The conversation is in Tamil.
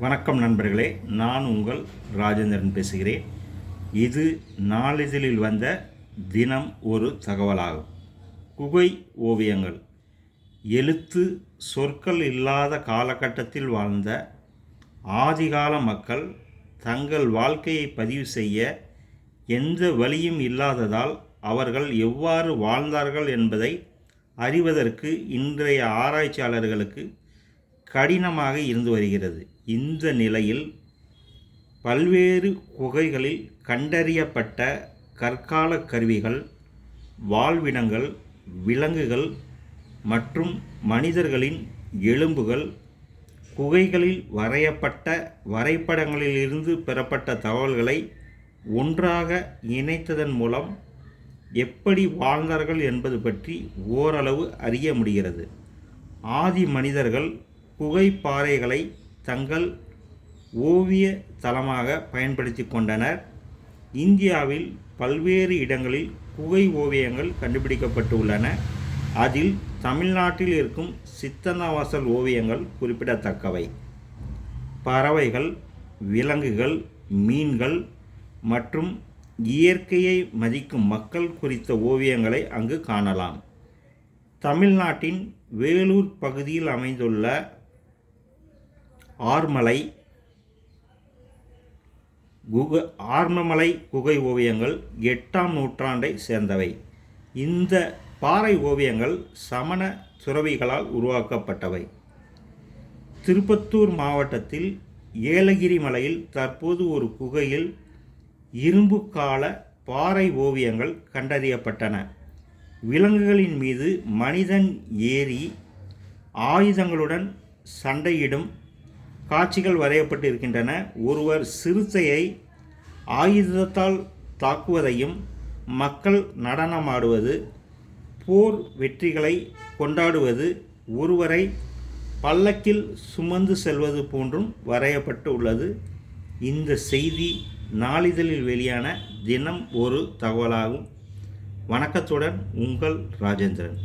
வணக்கம் நண்பர்களே, நான் உங்கள் ராஜேந்திரன் பேசுகிறேன். இது நாளிதழில் வந்த தினம் ஒரு தகவலாகும். குகை ஓவியங்கள். எழுத்து சொற்கள் இல்லாத காலகட்டத்தில் வாழ்ந்த ஆதிகால மக்கள் தங்கள் வாழ்க்கையை பதிவு செய்ய எந்த வழியும் இல்லாததால் அவர்கள் எவ்வாறு வாழ்ந்தார்கள் என்பதை அறிவதற்கு இன்றைய ஆராய்ச்சியாளர்களுக்கு கடினமாக இருந்து வருகிறது. இந்த நிலையில் பல்வேறு குகைகளில் கண்டறியப்பட்ட கற்கால கருவிகள், வாழ்விடங்கள், விலங்குகள் மற்றும் மனிதர்களின் எலும்புகள், குகைகளில் வரையப்பட்ட வரைபடங்களிலிருந்து பெறப்பட்ட தகவல்களை ஒன்றாக இணைத்ததன் மூலம் எப்படி வாழ்ந்தார்கள் என்பது பற்றி ஓரளவு அறிய முடிகிறது. ஆதி மனிதர்கள் குகை பாறைகளை தங்கள் ஓவிய தளமாக பயன்படுத்தி கொண்டனர். இந்தியாவில் பல்வேறு இடங்களில் குகை ஓவியங்கள் கண்டுபிடிக்கப்பட்டுள்ளன. அதில் தமிழ்நாட்டில் இருக்கும் சித்தன்னவாசல் ஓவியங்கள் குறிப்பிடத்தக்கவை. பறவைகள், விலங்குகள், மீன்கள் மற்றும் இயற்கையை மதிக்கும் மக்கள் குறித்த ஓவியங்களை அங்கு காணலாம். தமிழ்நாட்டின் வேலூர் பகுதியில் அமைந்துள்ள ஆர்மமலை குகை ஓவியங்கள் 8ஆம் நூற்றாண்டை சேர்ந்தவை. இந்த பாறை ஓவியங்கள் சமண துறவிகளால் உருவாக்கப்பட்டவை. திருப்பத்தூர் மாவட்டத்தில் ஏலகிரி மலையில் தற்போது ஒரு குகையில் இரும்பு கால பாறை ஓவியங்கள் கண்டறியப்பட்டன. விலங்குகளின் மீது மனிதன் ஏறி ஆயுதங்களுடன் சண்டையிடும் காட்சிகள் வரையப்பட்டு இருக்கின்றன. ஒருவர் சிறுத்தையை ஆயுதத்தால் தாக்குவதையும், மக்கள் நடனமாடுவது, போர் வெற்றிகளை கொண்டாடுவது, ஒருவரை பல்லக்கில் சுமந்து செல்வது போன்றும் வரையப்பட்டு உள்ளது. இந்த செய்தி நாளிதழில் வெளியான தினம் ஒரு தகவலாகும். வணக்கத்துடன் உங்கள் ராஜேந்திரன்.